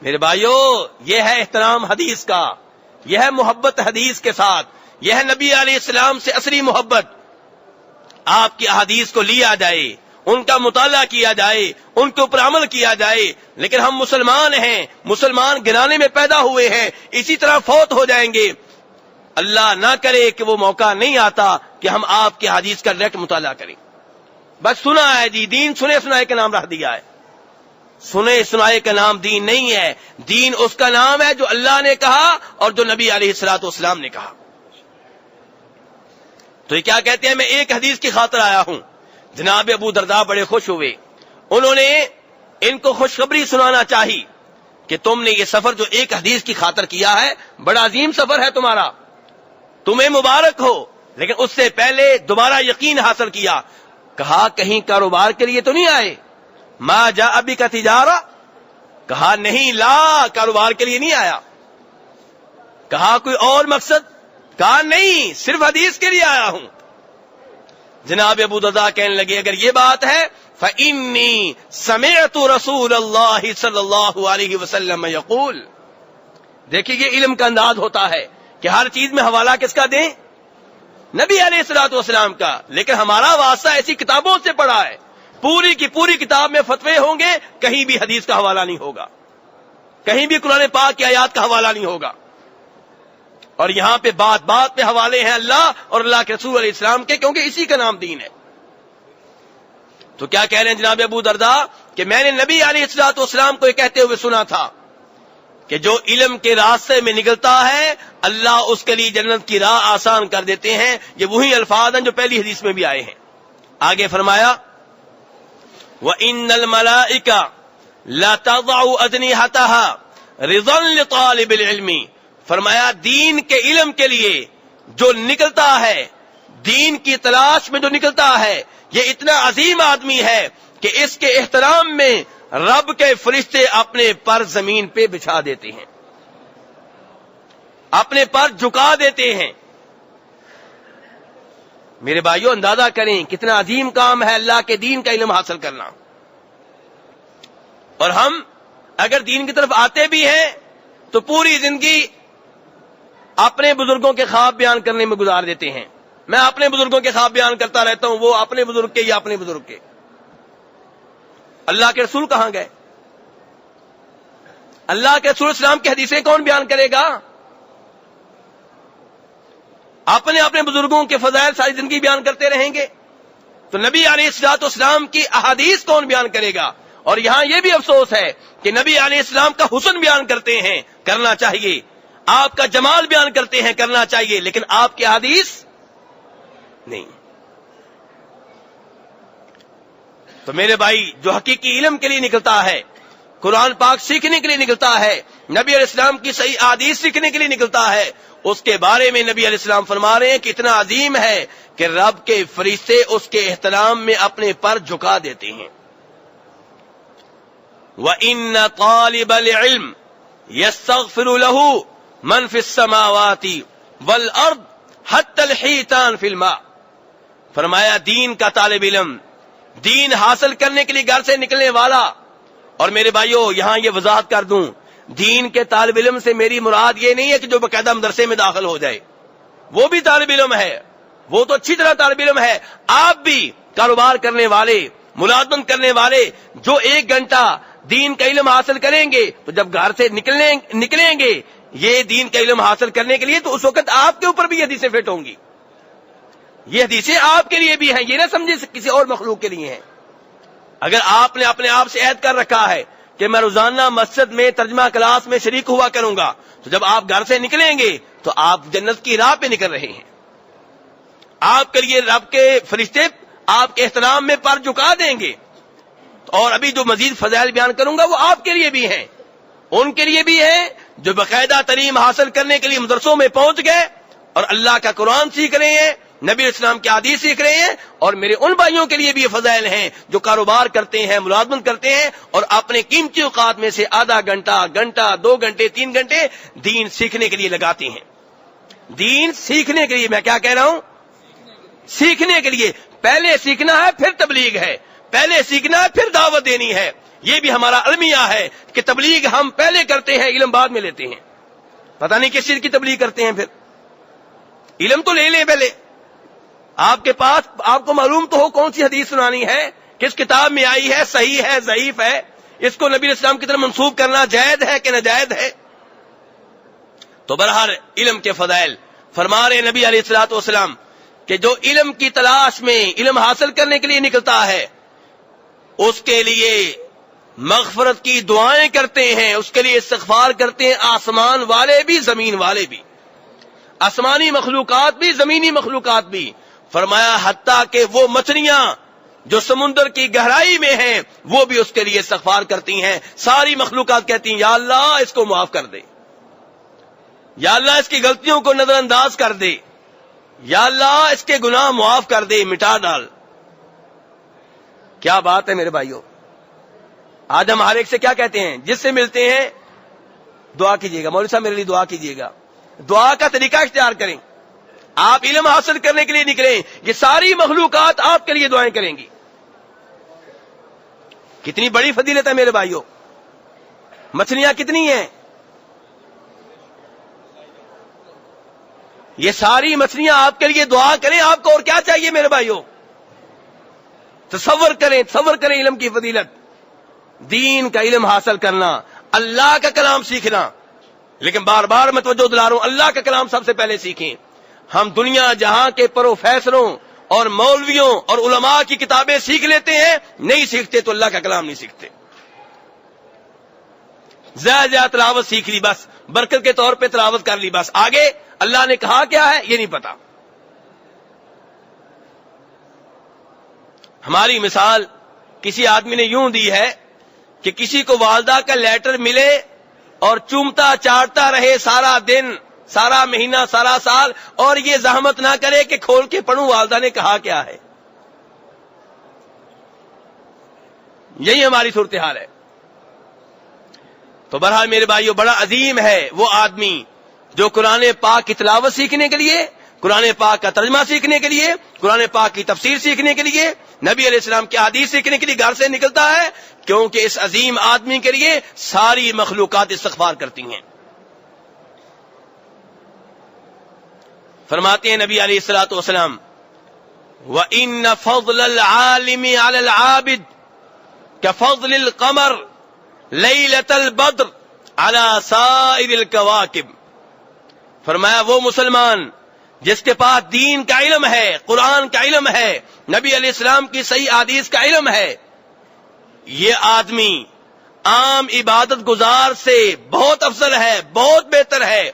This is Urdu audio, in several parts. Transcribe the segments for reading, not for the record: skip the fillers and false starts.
میرے بھائیو، یہ ہے احترام حدیث کا، یہ ہے محبت حدیث کے ساتھ، یہ ہے نبی علیہ السلام سے اصلی محبت۔ آپ کی احادیث کو لیا جائے، ان کا مطالعہ کیا جائے، ان کے اوپر عمل کیا جائے۔ لیکن ہم مسلمان ہیں، مسلمان گرانے میں پیدا ہوئے ہیں، اسی طرح فوت ہو جائیں گے۔ اللہ نہ کرے کہ وہ موقع نہیں آتا کہ ہم آپ کی حدیث کا ڈائریکٹ مطالعہ کریں۔ بس سنا ہے جی، دین سنے سنائے کا نام رکھ دیا ہے۔ سنے سنائے کا نام دین نہیں ہے، دین اس کا نام ہے جو اللہ نے کہا اور جو نبی علیہ الصلوۃ والسلام نے کہا۔ تو یہ کیا کہتے ہیں، میں ایک حدیث کی خاطر آیا ہوں۔ جناب ابو درداء بڑے خوش ہوئے، انہوں نے ان کو خوشخبری سنانا چاہی کہ تم نے یہ سفر جو ایک حدیث کی خاطر کیا ہے، بڑا عظیم سفر ہے تمہارا، تمہیں مبارک ہو، لیکن اس سے پہلے دوبارہ یقین حاصل کیا۔ کہا کہیں کاروبار کے لیے تو نہیں آئے؟ ما جاء بک تجارہ؟ کہا نہیں، لا، کاروبار کے لیے نہیں آیا۔ کہا کوئی اور مقصد؟ کہا نہیں، صرف حدیث کے لیے آیا ہوں۔ جناب ابو درداء کہنے لگے اگر یہ بات ہے فإنی سمعت رسول اللہ صلی اللہ علیہ وسلم یقول۔ دیکھیے یہ علم کا انداز ہوتا ہے کہ ہر چیز میں حوالہ کس کا دیں؟ نبی علیہ الصلوۃ والسلام کا۔ لیکن ہمارا واسطہ ایسی کتابوں سے پڑا ہے، پوری کی پوری کتاب میں فتوے ہوں گے، کہیں بھی حدیث کا حوالہ نہیں ہوگا، کہیں بھی قرآن پاک کی آیات کا حوالہ نہیں ہوگا۔ اور یہاں پہ بات بات پہ حوالے ہیں اللہ اور اللہ کے رسول علیہ السلام کے، کیونکہ اسی کا نام دین ہے۔ تو کیا کہہ رہے ہیں جناب ابو درداء کہ میں نے نبی علیہ الصلوۃ والسلام کو یہ کہتے ہوئے سنا تھا کہ جو علم کے راستے میں نکلتا ہے اللہ اس کے لیے جنت کی راہ آسان کر دیتے ہیں۔ یہ وہی الفاظ ہیں جو پہلی حدیث میں بھی آئے ہیں۔ آگے فرمایا وَإِنَّ الْمَلَائِكَةَ لَتَضَعُ أَجْنِحَتَهَا رِضًا لِطَالِبِ الْعِلْمِ۔ فرمایا دین کے علم کے لیے جو نکلتا ہے، دین کی تلاش میں جو نکلتا ہے، یہ اتنا عظیم آدمی ہے کہ اس کے احترام میں رب کے فرشتے اپنے پر زمین پہ بچھا دیتے ہیں، اپنے پر جھکا دیتے ہیں۔ میرے بھائیوں اندازہ کریں کتنا عظیم کام ہے اللہ کے دین کا علم حاصل کرنا۔ اور ہم اگر دین کی طرف آتے بھی ہیں تو پوری زندگی اپنے بزرگوں کے خواب بیان کرنے میں گزار دیتے ہیں۔ میں اپنے بزرگوں کے خواب بیان کرتا رہتا ہوں، وہ اپنے بزرگ کے یا اپنے بزرگ کے۔ اللہ کے رسول کہاں گئے؟ اللہ کے رسول اسلام کی حدیثیں کون بیان کرے گا؟ اپنے اپنے بزرگوں کے فضائل ساری زندگی بیان کرتے رہیں گے تو نبی علیہ الصلوۃ والسلام کی احادیث کون بیان کرے گا؟ اور یہاں یہ بھی افسوس ہے کہ نبی علیہ السلام کا حسن بیان کرتے ہیں، کرنا چاہیے، آپ کا جمال بیان کرتے ہیں، کرنا چاہیے، لیکن آپ کی احادیث نہیں۔ تو میرے بھائی جو حقیقی علم کے لیے نکلتا ہے، قرآن پاک سیکھنے کے لیے نکلتا ہے، نبی علیہ السلام کی صحیح احادیث سیکھنے کے لیے نکلتا ہے، اس کے بارے میں نبی علیہ السلام فرما رہے ہیں کہ اتنا عظیم ہے کہ رب کے فرشتے اس کے احترام میں اپنے پر جھکا دیتے ہیں۔ وَإِنَّ طَالِبَ الْعِلْمِ يَسْتَغْفِرُ لَهُ مَنْ فِي السَّمَاوَاتِ وَالْأَرْضِ حَتَّى الْحِيتَانِ فِي الْمَاءِ۔ فرمایا دین کا طالب علم، دین حاصل کرنے کے لیے گھر سے نکلنے والا۔ اور میرے بھائیوں یہاں یہ وضاحت کر دوں، دین کے طالب علم سے میری مراد یہ نہیں ہے کہ جو باقاعدہ مدرسے میں داخل ہو جائے، وہ بھی طالب علم ہے، وہ تو اچھی طرح طالب علم ہے۔ آپ بھی کاروبار کرنے والے، ملازمت کرنے والے جو 1 گھنٹہ دین کا علم حاصل کریں گے تو جب گھر سے نکلیں گے یہ دین کا علم حاصل کرنے کے لیے، تو اس وقت آپ کے اوپر بھی یہ حدیثیں فٹ ہوں گی۔ یہ حدیثیں آپ کے لیے بھی ہیں، یہ نہ سمجھے کسی اور مخلوق کے لیے ہیں۔ اگر آپ نے اپنے آپ سے عہد کر رکھا ہے کہ میں روزانہ مسجد میں ترجمہ کلاس میں شریک ہوا کروں گا، تو جب آپ گھر سے نکلیں گے تو آپ جنت کی راہ پہ نکل رہے ہیں۔ آپ کے لیے رب کے فرشتے آپ کے احترام میں پر جھکا دیں گے۔ اور ابھی جو مزید فضائل بیان کروں گا وہ آپ کے لیے بھی ہیں، ان کے لیے بھی ہیں جو باقاعدہ تعلیم حاصل کرنے کے لیے مدرسوں میں پہنچ گئے اور اللہ کا قرآن سیکھ رہے ہیں، نبی اسلام کی حدیث سیکھ رہے ہیں۔ اور میرے ان بھائیوں کے لیے بھی یہ فضائل ہیں جو کاروبار کرتے ہیں، ملازمت کرتے ہیں اور اپنے قیمتی اوقات میں سے آدھا گھنٹہ، 2 گھنٹے، 3 گھنٹے دین سیکھنے کے لیے لگاتے ہیں۔ دین سیکھنے کے لیے، میں کیا کہہ رہا ہوں؟ سیکھنے کے لیے۔ پہلے سیکھنا ہے پھر تبلیغ ہے، پہلے سیکھنا ہے پھر دعوت دینی ہے۔ یہ بھی ہمارا المیہ ہے کہ تبلیغ ہم پہلے کرتے ہیں، علم بعد میں لیتے ہیں. پتہ نہیں کس چیز کی تبلیغ کرتے ہیں. پھر علم تو لے لیں پہلے. آپ کے پاس آپ کو معلوم تو ہو کون سی حدیث سنانی ہے، کس کتاب میں آئی ہے، صحیح ہے ضعیف ہے، اس کو نبی علیہ السلام کی طرف منسوب کرنا جائز ہے کہ ناجائز ہے. تو بہرحال علم کے فضائل فرما رہے نبی علیہ الصلوۃ والسلام کہ جو علم کی تلاش میں علم حاصل کرنے کے لیے نکلتا ہے اس کے لیے مغفرت کی دعائیں کرتے ہیں، اس کے لیے استغفار کرتے ہیں آسمان والے بھی زمین والے بھی، آسمانی مخلوقات بھی زمینی مخلوقات بھی. فرمایا حتیٰ کہ وہ مچھلیاں جو سمندر کی گہرائی میں ہیں وہ بھی اس کے لیے استغفار کرتی ہیں. ساری مخلوقات کہتی ہیں یا اللہ اس کو معاف کر دے، یا اللہ اس کی غلطیوں کو نظر انداز کر دے، یا اللہ اس کے گناہ معاف کر دے، مٹا ڈال. کیا بات ہے میرے بھائیوں. آج ہم ہر ایک سے کیا کہتے ہیں، جس سے ملتے ہیں دعا کیجیے گا، مولوی صاحب میرے لیے دعا کیجیے گا. دعا کا طریقہ اختیار کریں. آپ علم حاصل کرنے کے لیے نکلیں، یہ ساری مخلوقات آپ کے لیے دعائیں کریں گی. کتنی بڑی فضیلت ہے میرے بھائیوں. مچھلیاں کتنی ہیں، یہ ساری مچھلیاں آپ کے لیے دعا کریں. آپ کو اور کیا چاہیے میرے بھائیوں. تصور کریں علم کی فضیلت. دین کا علم حاصل کرنا، اللہ کا کلام سیکھنا. لیکن بار بار میں توجہ دلا رہا ہوں، اللہ کا کلام سب سے پہلے سیکھیں. ہم دنیا جہاں کے پروفیسروں اور مولویوں اور علماء کی کتابیں سیکھ لیتے ہیں، نہیں سیکھتے تو اللہ کا کلام نہیں سیکھتے. زیادہ تلاوت سیکھ لی بس، برکت کے طور پہ تلاوت کر لی بس، آگے اللہ نے کہا کیا ہے یہ نہیں پتا. ہماری مثال کسی آدمی نے یوں دی ہے کہ کسی کو والدہ کا لیٹر ملے اور چومتا چاٹتا رہے سارا دن، سارا مہینہ، سارا سال، اور یہ زحمت نہ کرے کہ کھول کے پڑھوں والدہ نے کہا کیا ہے. یہی ہماری صورتحال ہے. تو بہرحال میرے بھائیو بڑا عظیم ہے وہ آدمی جو قرآن پاک کی تلاوت سیکھنے کے لیے، قرآن پاک کا ترجمہ سیکھنے کے لیے، قرآن پاک کی تفسیر سیکھنے کے لیے، نبی علیہ السلام کی حدیث سیکھنے کے لیے گھر سے نکلتا ہے، کیونکہ اس عظیم آدمی کے لیے ساری مخلوقات استغفار کرتی ہیں. فرماتے ہیں نبی علیہ الصلوۃ والسلام وَإِنَّ فَضْلَ الْعَالِمِ عَلَى الْعَابِدِ كَفَضْلِ الْقَمَرِ لَيْلَةَ الْبَدْرِ عَلَى سَائِرِ الْكَوَاكِبِ. فرمایا وہ مسلمان جس کے پاس دین کا علم ہے، قرآن کا علم ہے، نبی علیہ السلام کی صحیح حدیث کا علم ہے، یہ آدمی عام عبادت گزار سے بہت افضل ہے، بہت بہتر ہے.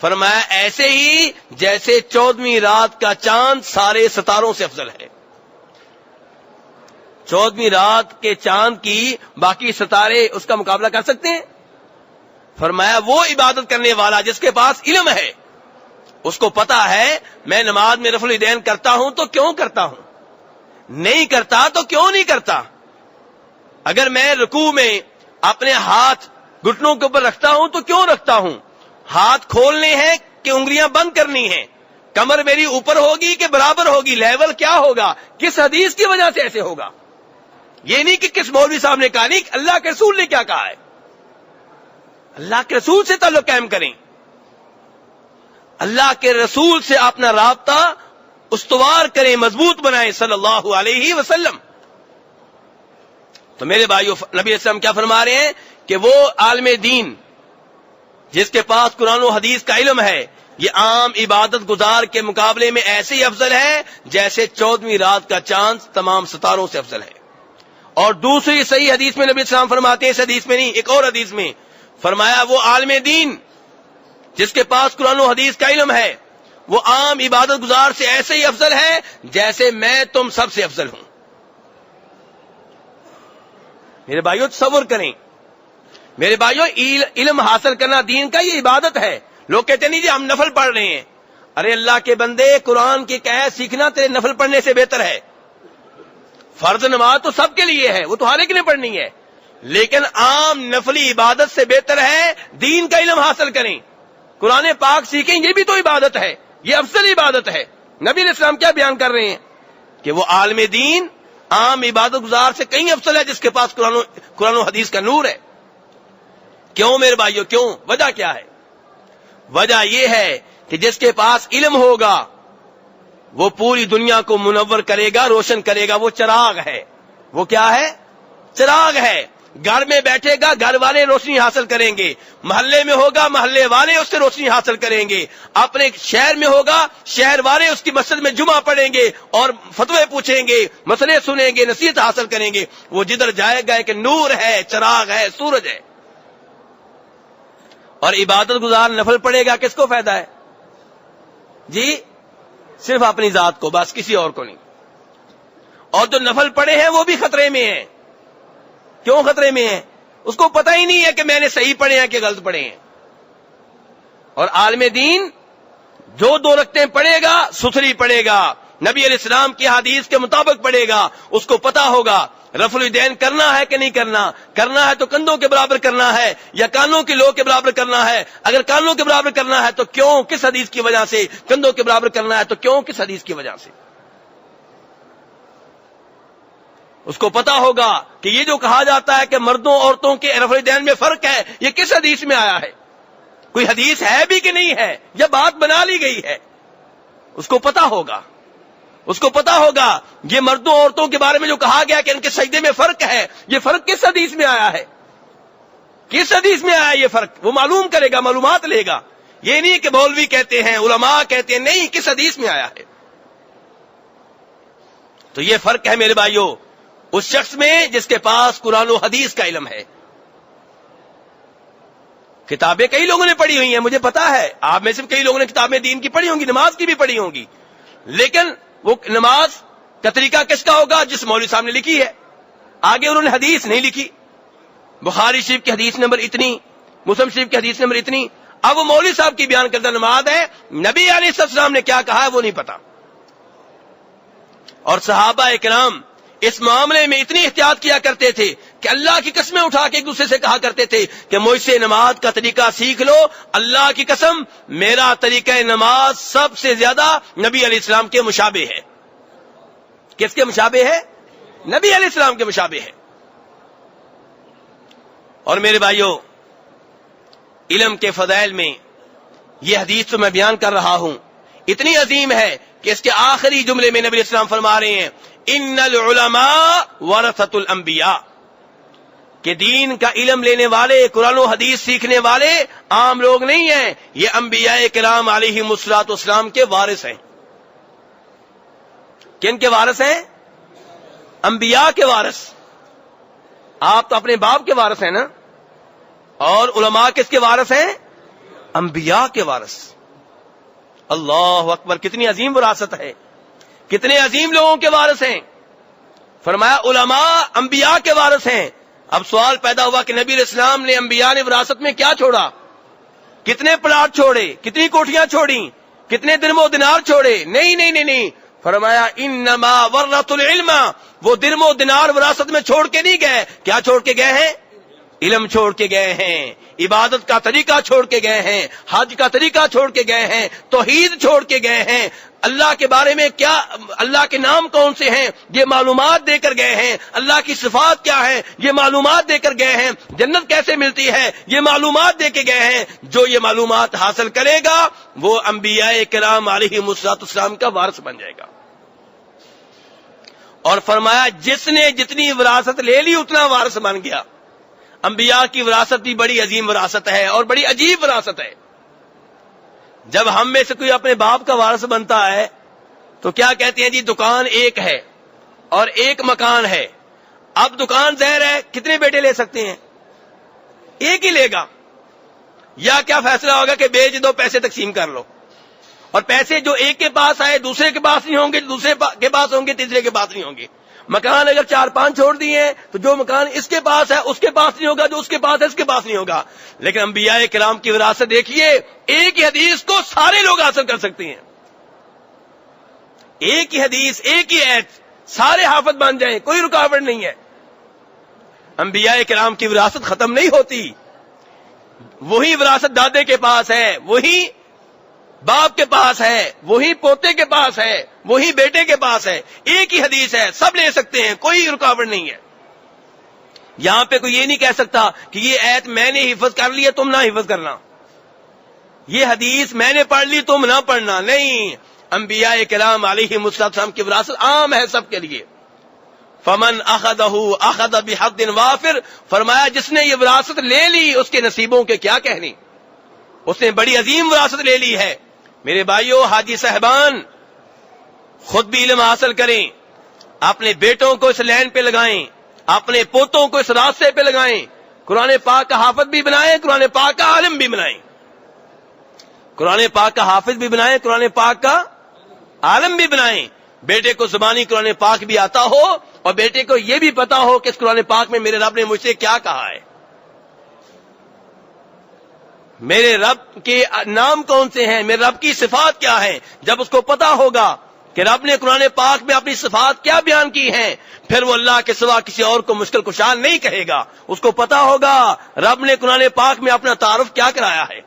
فرمایا ایسے ہی جیسے 14ویں رات کا چاند سارے ستاروں سے افضل ہے. 14ویں رات کے چاند کی باقی ستارے اس کا مقابلہ کر سکتے ہیں؟ فرمایا وہ عبادت کرنے والا جس کے پاس علم ہے، اس کو پتا ہے میں نماز میں رفع الیدین کرتا ہوں تو کیوں کرتا ہوں، نہیں کرتا تو کیوں نہیں کرتا. اگر میں رکوع میں اپنے ہاتھ گھٹنوں کے اوپر رکھتا ہوں تو کیوں رکھتا ہوں، ہاتھ کھولنے ہیں کہ انگلیاں بند کرنی ہیں، کمر میری اوپر ہوگی کہ برابر ہوگی، لیول کیا ہوگا، کس حدیث کی وجہ سے ایسے ہوگا. یہ نہیں کہ کس مولوی صاحب نے کہا، نہیں، اللہ کے رسول نے کیا کہا ہے. اللہ کے رسول سے تعلق قائم کریں، اللہ کے رسول سے اپنا رابطہ استوار کریں، مضبوط بنائیں صلی اللہ علیہ وسلم. تو میرے بھائیو نبی علیہ السلام کیا فرما رہے ہیں کہ وہ عالم دین جس کے پاس قرآن و حدیث کا علم ہے یہ عام عبادت گزار کے مقابلے میں ایسے ہی افضل ہے جیسے 14ویں رات کا چاند تمام ستاروں سے افضل ہے. اور دوسری صحیح حدیث میں نبی علیہ السلام فرماتے ہیں، اس حدیث میں نہیں ایک اور حدیث میں فرمایا وہ عالم دین جس کے پاس قرآن و حدیث کا علم ہے وہ عام عبادت گزار سے ایسے ہی افضل ہے جیسے میں تم سب سے افضل ہوں. میرے بھائیو تصور کریں، میرے بھائیو علم حاصل کرنا دین کا یہ عبادت ہے. لوگ کہتے نہیں جی ہم نفل پڑھ رہے ہیں. ارے اللہ کے بندے، قرآن کی قید سیکھنا تیرے نفل پڑھنے سے بہتر ہے. فرض نماز تو سب کے لیے ہے، وہ تو ہر ایک نے پڑھنی ہے، لیکن عام نفلی عبادت سے بہتر ہے دین کا علم حاصل کریں، قرآن پاک سیکھیں، یہ بھی تو عبادت ہے، یہ افضل عبادت ہے. نبی علیہ السلام کیا بیان کر رہے ہیں کہ وہ عالم دین عام عبادت گزار سے کہیں افضل ہے جس کے پاس قرآن و حدیث کا نور ہے. کیوں میرے بھائیو؟ کیوں؟ وجہ کیا ہے؟ وجہ یہ ہے کہ جس کے پاس علم ہوگا وہ پوری دنیا کو منور کرے گا، روشن کرے گا. وہ چراغ ہے. وہ کیا ہے؟ چراغ ہے. گھر میں بیٹھے گا، گھر والے روشنی حاصل کریں گے. محلے میں ہوگا، محلے والے اس سے روشنی حاصل کریں گے. اپنے شہر میں ہوگا، شہر والے اس کی مسجد میں جمعہ پڑھیں گے اور فتوے پوچھیں گے، مسئلے سنیں گے، نصیحت حاصل کریں گے. وہ جدھر جائے گا کہ نور ہے، چراغ ہے، سورج ہے. اور عبادت گزار نفل پڑے گا، کس کو فائدہ ہے جی؟ صرف اپنی ذات کو، بس کسی اور کو نہیں. اور جو نفل پڑے ہیں وہ بھی خطرے میں ہیں. کیوں خطرے میں ہیں؟ اس کو پتہ ہی نہیں ہے کہ میں نے صحیح پڑھے ہیں کہ غلط پڑھے ہیں. اور عالم دین جو 2 رکعتیں پڑھے گا ستھری پڑھے گا، نبی علیہ السلام کی حدیث کے مطابق پڑھے گا. اس کو پتا ہوگا رفع الیدین کرنا ہے کہ نہیں کرنا. کرنا ہے تو کندھوں کے برابر کرنا ہے یا کانوں کے لو کے برابر کرنا ہے. اگر کانوں کے برابر کرنا ہے تو کیوں، کس حدیث کی وجہ سے؟ کندھوں کے برابر کرنا ہے تو کیوں، کس حدیث کی وجہ سے؟ اس کو پتا ہوگا کہ یہ جو کہا جاتا ہے کہ مردوں عورتوں کے رفع الیدین میں فرق ہے، یہ کس حدیث میں آیا ہے؟ کوئی حدیث ہے بھی کہ نہیں ہے، یا بات بنا لی گئی ہے؟ اس کو پتا ہوگا. اس کو پتا ہوگا یہ مردوں عورتوں کے بارے میں جو کہا گیا کہ ان کے سجدے میں فرق ہے، یہ فرق کس حدیث میں آیا ہے؟ کس حدیث میں آیا یہ فرق؟ وہ معلوم کرے گا، معلومات لے گا. یہ نہیں کہ مولوی کہتے ہیں، علماء کہتے ہیں، نہیں، کس حدیث میں آیا ہے. تو یہ فرق ہے میرے بھائیوں اس شخص میں جس کے پاس قرآن و حدیث کا علم ہے. کتابیں کئی لوگوں نے پڑھی ہوئی ہیں، مجھے پتا ہے. آپ میں سے کئی لوگوں نے کتابیں دین کی پڑھی ہوں گی، نماز کی بھی پڑھی ہوں گی. لیکن وہ نماز کا طریقہ کس کا ہوگا؟ جس مولوی صاحب نے لکھی ہے. آگے انہوں نے حدیث نہیں لکھی. بخاری شریف کی حدیث نمبر اتنی، مسلم شریف کی حدیث نمبر اتنی. اب وہ مولوی صاحب کی بیان کردہ نماز ہے، نبی علیہ السلام نے کیا کہا ہے وہ نہیں پتا. اور صحابہ کرام اس معاملے میں اتنی احتیاط کیا کرتے تھے کہ اللہ کی قسمیں اٹھا کے ایک دوسرے سے کہا کرتے تھے کہ مجھ سے نماز کا طریقہ سیکھ لو. اللہ کی قسم میرا طریقہ نماز سب سے زیادہ نبی علیہ السلام کے مشابہ ہے. کس کے مشابہ ہے؟ نبی علیہ السلام کے مشابہ ہے. اور میرے بھائیوں علم کے فضائل میں یہ حدیث تو میں بیان کر رہا ہوں اتنی عظیم ہے کہ اس کے آخری جملے میں نبی علیہ السلام فرما رہے ہیں ان العلماء ورثۃ الانبیاء، کہ دین کا علم لینے والے، قرآن و حدیث سیکھنے والے عام لوگ نہیں ہیں، یہ انبیاء کرام علیہم الصلوۃ والسلام کے وارث ہیں. کن کے وارث ہیں؟ انبیاء کے وارث. آپ تو اپنے باپ کے وارث ہیں نا. اور علماء کس کے وارث ہیں؟ انبیاء کے وارث. اللہ اکبر، کتنی عظیم وراثت ہے، کتنے عظیم لوگوں کے وارث ہیں. فرمایا علماء انبیاء کے وارث ہیں. اب سوال پیدا ہوا کہ نبی علیہ السلام نے انبیاء نے وراثت میں کیا چھوڑا؟ کتنے پلاٹ چھوڑے، کتنی کوٹھیاں چھوڑی، کتنے درم و دینار چھوڑے؟ نہیں نہیں نہیں نہیں. فرمایا انما ورثت العلم، وہ درم و دینار وراثت میں چھوڑ کے نہیں گئے. کیا چھوڑ کے گئے ہیں؟ علم چھوڑ کے گئے ہیں، عبادت کا طریقہ چھوڑ کے گئے ہیں، حج کا طریقہ چھوڑ کے گئے ہیں، توحید چھوڑ کے گئے ہیں، اللہ کے بارے میں کیا، اللہ کے نام کون سے ہیں یہ معلومات دے کر گئے ہیں، اللہ کی صفات کیا ہیں یہ معلومات دے کر گئے ہیں، جنت کیسے ملتی ہے یہ معلومات دے کے گئے ہیں. جو یہ معلومات حاصل کرے گا وہ انبیاء کرام علیہم الصلوۃ والسلام کا وارث بن جائے گا. اور فرمایا جس نے جتنی وراثت لے لی اتنا وارث بن گیا. انبیاء کی وراثت بھی بڑی عظیم وراثت ہے اور بڑی عجیب وراثت ہے. جب ہم میں سے کوئی اپنے باپ کا وارث بنتا ہے تو کیا کہتے ہیں جی دکان ایک ہے اور ایک مکان ہے. اب دکان ظاہر ہے کتنے بیٹے لے سکتے ہیں؟ ایک ہی لے گا. یا کیا فیصلہ ہوگا کہ بیچ دو، پیسے تقسیم کر لو. اور پیسے جو ایک کے پاس آئے دوسرے کے پاس نہیں ہوں گے، دوسرے کے پاس ہوں گے، تیسرے کے پاس نہیں ہوں گے. مکان اگر 4-5 چھوڑ دیے ہیں تو جو مکان اس کے پاس ہے اس کے پاس نہیں ہوگا، جو اس کے پاس ہے اس کے پاس نہیں ہوگا. لیکن انبیاء کرام کی وراثت دیکھیے، ایک ہی حدیث کو سارے لوگ حاصل کر سکتے ہیں. ایک ہی حدیث، ایک ہی ایت، سارے حافظ بن جائیں، کوئی رکاوٹ نہیں ہے. انبیاء کرام کی وراثت ختم نہیں ہوتی. وہی وراثت دادے کے پاس ہے، وہی باپ کے پاس ہے، وہی پوتے کے پاس ہے، وہی بیٹے کے پاس ہے، ایک ہی حدیث ہے، سب لے سکتے ہیں، کوئی رکاوٹ نہیں ہے۔ یہاں پہ کوئی یہ نہیں کہہ سکتا کہ یہ آیت میں نے حفظ کر لی ہے تم نہ حفظ کرنا، یہ حدیث میں نے پڑھ لی تم نہ پڑھنا، نہیں۔ انبیاء کرام علیہم السلام کی وراثت عام ہے سب کے لیے۔ فمن اخذہ اخذ بحق وافر، فرمایا جس نے یہ وراثت لے لی اس کے نصیبوں کے کیا کہنے، اس نے بڑی عظیم وراثت لے لی ہے۔ میرے بھائیو، حاجی صاحبان خود بھی علم حاصل کریں، اپنے بیٹوں کو اس لائن پہ لگائیں، اپنے پوتوں کو اس راستے پہ لگائیں، قرآن پاک کا حافظ بھی بنائیں، قرآن پاک کا عالم بھی بنائیں، قرآن پاک کا حافظ بھی بنائیں، قرآن پاک کا عالم بھی بنائیں۔ بیٹے کو زبانی قرآن پاک بھی آتا ہو اور بیٹے کو یہ بھی پتا ہو کہ اس قرآن پاک میں میرے رب نے مجھ سے کیا کہا ہے، میرے رب کے نام کون سے ہیں، میرے رب کی صفات کیا ہیں۔ جب اس کو پتا ہوگا کہ رب نے قرآن پاک میں اپنی صفات کیا بیان کی ہیں، پھر وہ اللہ کے سوا کسی اور کو مشکل کشا نہیں کہے گا۔ اس کو پتا ہوگا رب نے قرآن پاک میں اپنا تعارف کیا کرایا ہے،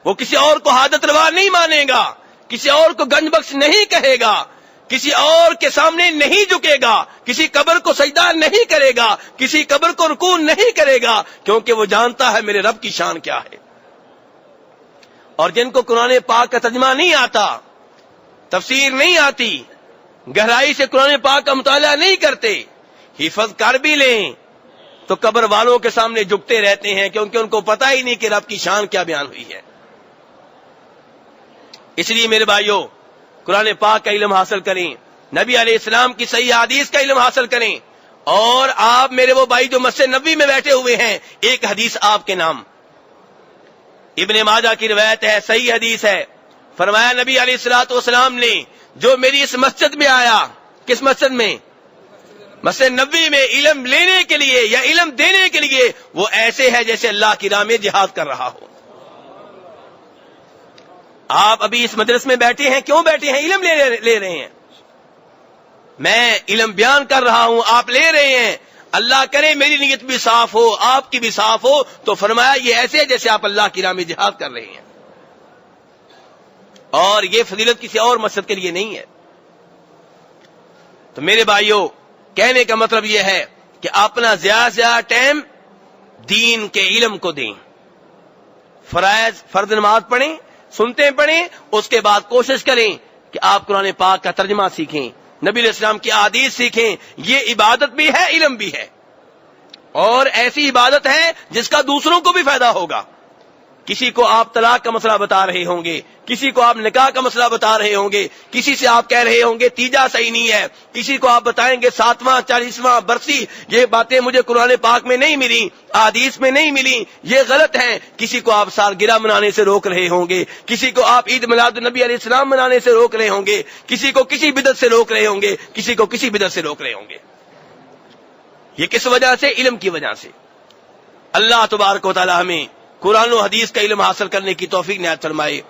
وہ کسی اور کو حاجت روا نہیں مانے گا، کسی اور کو گنج بخش نہیں کہے گا، کسی اور کے سامنے نہیں جھکے گا، کسی قبر کو سجدہ نہیں کرے گا، کسی قبر کو رکوع نہیں کرے گا، کیونکہ وہ جانتا ہے میرے رب کی شان کیا ہے۔ اور جن کو قرآن پاک کا ترجمہ نہیں آتا، تفسیر نہیں آتی، گہرائی سے قرآن پاک کا مطالعہ نہیں کرتے، حفظ کر بھی لیں تو قبر والوں کے سامنے جھکتے رہتے ہیں، کیونکہ ان کو پتہ ہی نہیں کہ رب کی شان کیا بیان ہوئی ہے۔ اس لیے میرے بھائیوں، قرآن پاک کا علم حاصل کریں، نبی علیہ السلام کی صحیح حدیث کا علم حاصل کریں۔ اور آپ میرے وہ بھائی جو مسجد نبوی میں بیٹھے ہوئے ہیں، ایک حدیث آپ کے نام، ابن ماجہ کی روایت ہے، صحیح حدیث ہے، فرمایا نبی علیہ الصلوۃ والسلام نے جو میری اس مسجد میں آیا، کس مسجد میں؟ مسجد نبوی میں، علم لینے کے لیے یا علم دینے کے لیے، وہ ایسے ہے جیسے اللہ کی راہ میں جہاد کر رہا ہو۔ آپ ابھی اس مجلس میں بیٹھے ہیں، کیوں بیٹھے ہیں؟ علم لے رہے ہیں۔ میں علم بیان کر رہا ہوں، آپ لے رہے ہیں، اللہ کرے میری نیت بھی صاف ہو، آپ کی بھی صاف ہو، تو فرمایا یہ ایسے جیسے آپ اللہ کی راہ میں جہاد کر رہے ہیں۔ اور یہ فضیلت کسی اور مقصد کے لیے نہیں ہے۔ تو میرے بھائیوں، کہنے کا مطلب یہ ہے کہ اپنا زیادہ سے زیادہ ٹائم دین کے علم کو دیں، فرض نماز پڑھیں، سنتے پڑھیں، اس کے بعد کوشش کریں کہ آپ قرآن پاک کا ترجمہ سیکھیں، نبی علیہ السلام کی احادیث سیکھیں۔ یہ عبادت بھی ہے، علم بھی ہے، اور ایسی عبادت ہے جس کا دوسروں کو بھی فائدہ ہوگا۔ کسی کو آپ طلاق کا مسئلہ بتا رہے ہوں گے، کسی کو آپ نکاح کا مسئلہ بتا رہے ہوں گے، کسی سے آپ کہہ رہے ہوں گے تیجا صحیح نہیں ہے، کسی کو آپ بتائیں گے 7واں 40واں برسی، یہ باتیں مجھے قرآن پاک میں نہیں ملی، احادیث میں نہیں ملی، یہ غلط ہیں۔ کسی کو آپ سالگرہ منانے سے روک رہے ہوں گے، کسی کو آپ عید میلاد النبی علیہ السلام منانے سے روک رہے ہوں گے، کسی کو کسی بدعت سے روک رہے ہوں گے، کسی کو کسی بدعت سے روک رہے ہوں گے۔ یہ کس وجہ سے؟ علم کی وجہ سے۔ اللہ تبارک و تعالی ہمیں قرآن و حدیث کا علم حاصل کرنے کی توفیق عنایت فرمائے۔